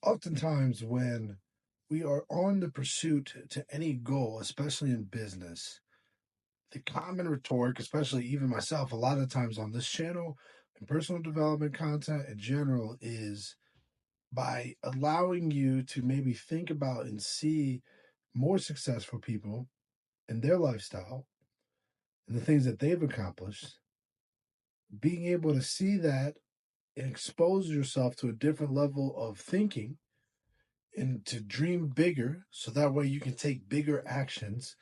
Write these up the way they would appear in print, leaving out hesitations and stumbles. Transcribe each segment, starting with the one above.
Oftentimes, when we are on the pursuit to any goal, especially in business, the common rhetoric, especially even myself, a lot of times on this channel and personal development content in general, is by allowing you to maybe think about and see more successful people and their lifestyle and the things that they've accomplished, being able to see that and expose yourself to a different level of thinking and to dream bigger so that way you can take bigger actions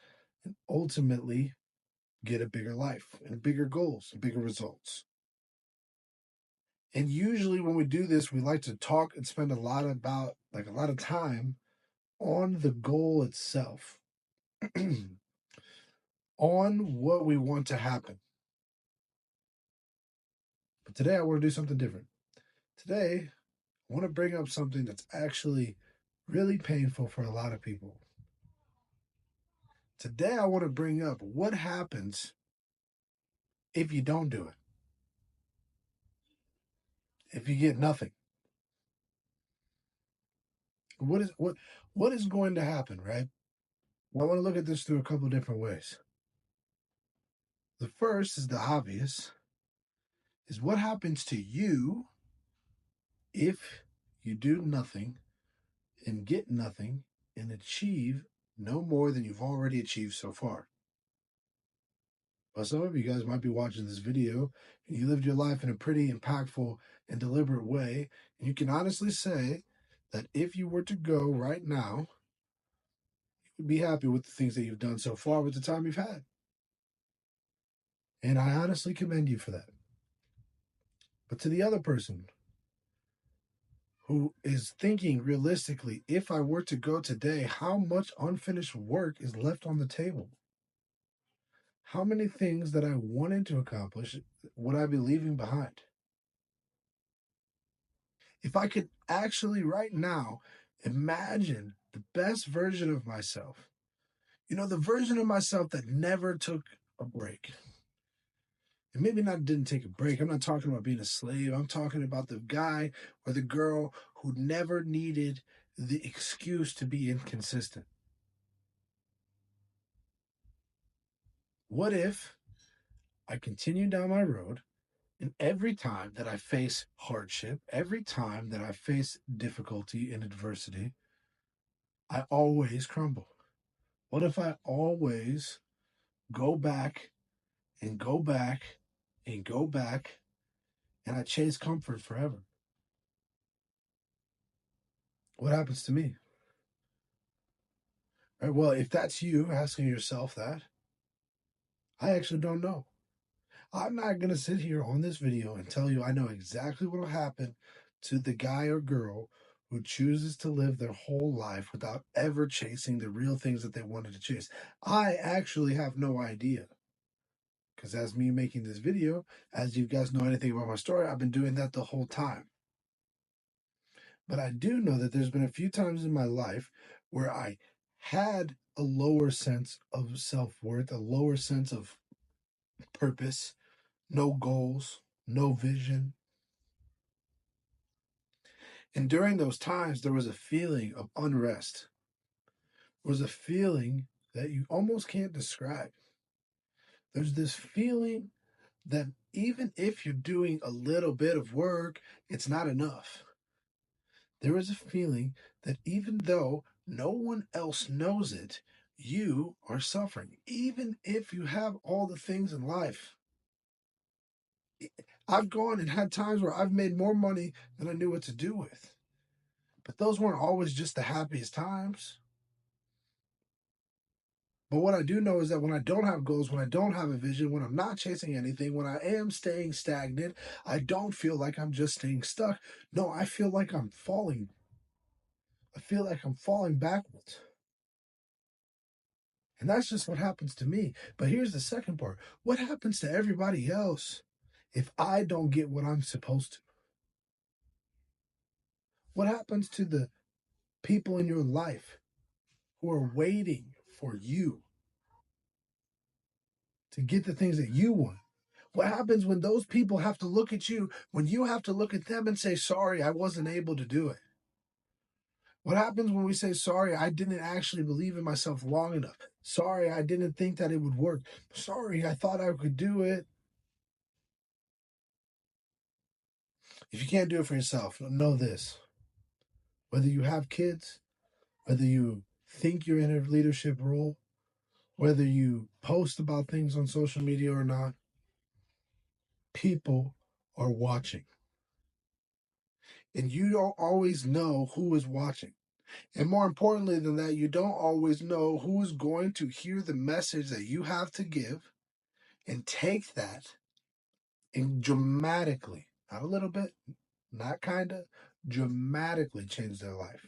and ultimately get a bigger life and bigger goals and bigger results. And usually when we do this, we like to talk and spend a lot of time on the goal itself, on what we want to happen. But today I want to do something different. Today, I want to bring up something that's actually really painful for a lot of people. Today, I want to bring up what happens if you don't do it, if you get nothing. What is going to happen, right? Well, I want to look at this through a couple of different ways. The first is the obvious, is what happens to you if you do nothing and get nothing and achieve no more than you've already achieved so far. Well, some of you guys might be watching this video and you lived your life in a pretty impactful and deliberate way. And you can honestly say that if you were to go right now, you would be happy with the things that you've done so far with the time you've had. And I honestly commend you for that. But to the other person who is thinking realistically, if I were to go today, how much unfinished work is left on the table? How many things that I wanted to accomplish would I be leaving behind? If I could actually right now imagine the best version of myself, the version of myself that never took a break. And maybe not didn't take a break. I'm not talking about being a slave. I'm talking about the guy or the girl who never needed the excuse to be inconsistent. What if I continue down my road and every time that I face hardship, every time that I face difficulty and adversity, I always crumble? What if I always go back and go back and go back and I chase comfort forever? What happens to me? Right? Well, if that's you asking yourself that, I actually don't know. I'm not going to sit here on this video and tell you I know exactly what will happen to the guy or girl who chooses to live their whole life without ever chasing the real things that they wanted to chase. I actually have no idea. Because as me making this video, as you guys know anything about my story, I've been doing that the whole time. But I do know that there's been a few times in my life where I had a lower sense of self-worth, a lower sense of purpose, no goals, no vision. And during those times, there was a feeling of unrest. There was a feeling that you almost can't describe. There's this feeling that even if you're doing a little bit of work, it's not enough. There is a feeling that even though no one else knows it, you are suffering, even if you have all the things in life. I've gone and had times where I've made more money than I knew what to do with. But those weren't always just the happiest times. But what I do know is that when I don't have goals, when I don't have a vision, when I'm not chasing anything, when I am staying stagnant, I don't feel like I'm just staying stuck. No, I feel like I'm falling. I feel like I'm falling backwards. And that's just what happens to me. But here's the second part. What happens to everybody else if I don't get what I'm supposed to? What happens to the people in your life who are waiting for you to get the things that you want? What happens when those people have to look at you, when you have to look at them and say, sorry, I wasn't able to do it? What happens when we say, sorry, I didn't actually believe in myself long enough? Sorry, I didn't think that it would work. Sorry, I thought I could do it. If you can't do it for yourself, know this. Whether you have kids, whether you think you're in a leadership role, whether you post about things on social media or not, people are watching. And you don't always know who is watching. And more importantly than that, you don't always know who is going to hear the message that you have to give and take that and dramatically, not a little bit, not kind of, dramatically change their life.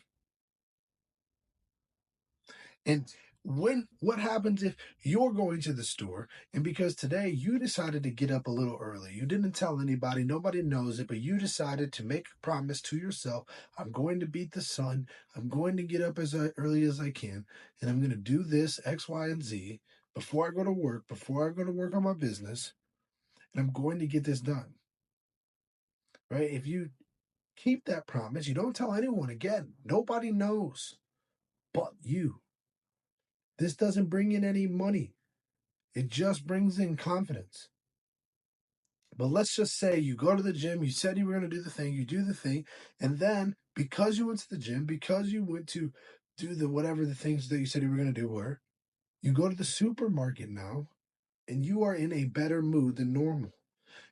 And what happens if you're going to the store and because today you decided to get up a little early, you didn't tell anybody, nobody knows it, but you decided to make a promise to yourself, I'm going to beat the sun, I'm going to get up as early as I can, and I'm going to do this X, Y, and Z before I go to work, before I go to work on my business, and I'm going to get this done. Right? If you keep that promise, you don't tell anyone again, nobody knows but you. This doesn't bring in any money. It just brings in confidence. But let's just say you go to the gym, you said you were going to do the thing, you do the thing, and then because you went to the gym, because you went to do the whatever the things that you said you were going to do were, you go to the supermarket now and you are in a better mood than normal.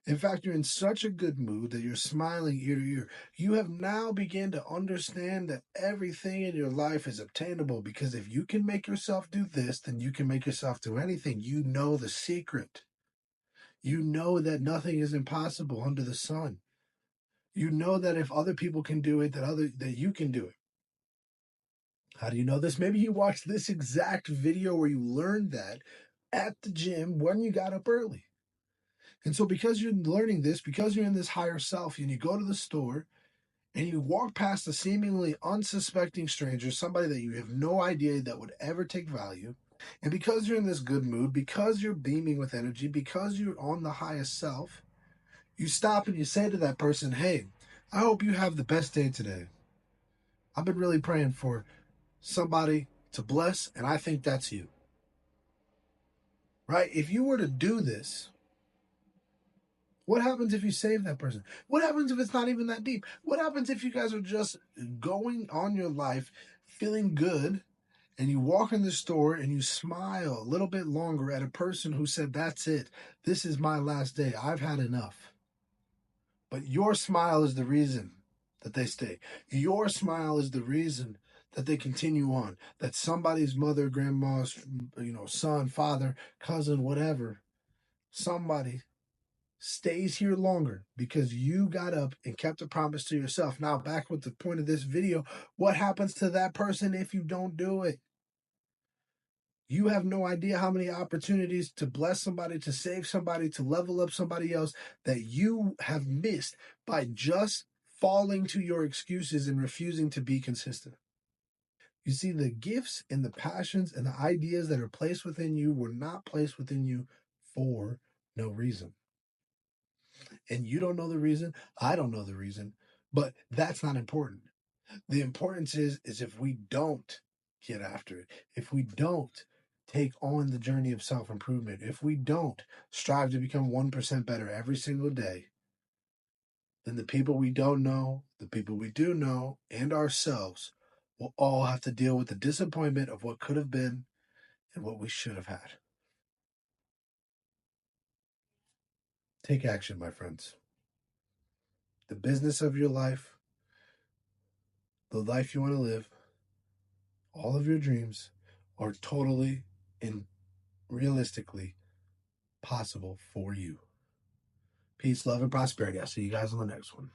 In fact, you're in such a good mood that you're smiling ear to ear. You have now begun to understand that everything in your life is obtainable because if you can make yourself do this, then you can make yourself do anything. You know the secret. You know that nothing is impossible under the sun. You know that if other people can do it, that you can do it. How do you know this? Maybe you watched this exact video where you learned that at the gym when you got up early. And so because you're learning this, because you're in this higher self, and you go to the store and you walk past a seemingly unsuspecting stranger, somebody that you have no idea that would ever take value, and because you're in this good mood, because you're beaming with energy, because you're on the highest self, you stop and you say to that person, hey, I hope you have the best day today. I've been really praying for somebody to bless, and I think that's you. Right? If you were to do this, what happens if you save that person? What happens if it's not even that deep? What happens if you guys are just going on your life feeling good and you walk in the store and you smile a little bit longer at a person who said, that's it. This is my last day. I've had enough. But your smile is the reason that they stay. Your smile is the reason that they continue on. That somebody's mother, grandma's, son, father, cousin, whatever, somebody stays here longer because you got up and kept a promise to yourself. Now, back with the point of this video, what happens to that person if you don't do it? You have no idea how many opportunities to bless somebody, to save somebody, to level up somebody else that you have missed by just falling to your excuses and refusing to be consistent. You see, the gifts and the passions and the ideas that are placed within you were not placed within you for no reason. And you don't know the reason. I don't know the reason, but that's not important. The importance is if we don't get after it, if we don't take on the journey of self-improvement, if we don't strive to become 1% better every single day, then the people we don't know, the people we do know, and ourselves will all have to deal with the disappointment of what could have been and what we should have had. Take action, my friends. The business of your life, the life you want to live, all of your dreams are totally and realistically possible for you. Peace, love, and prosperity. I'll see you guys on the next one.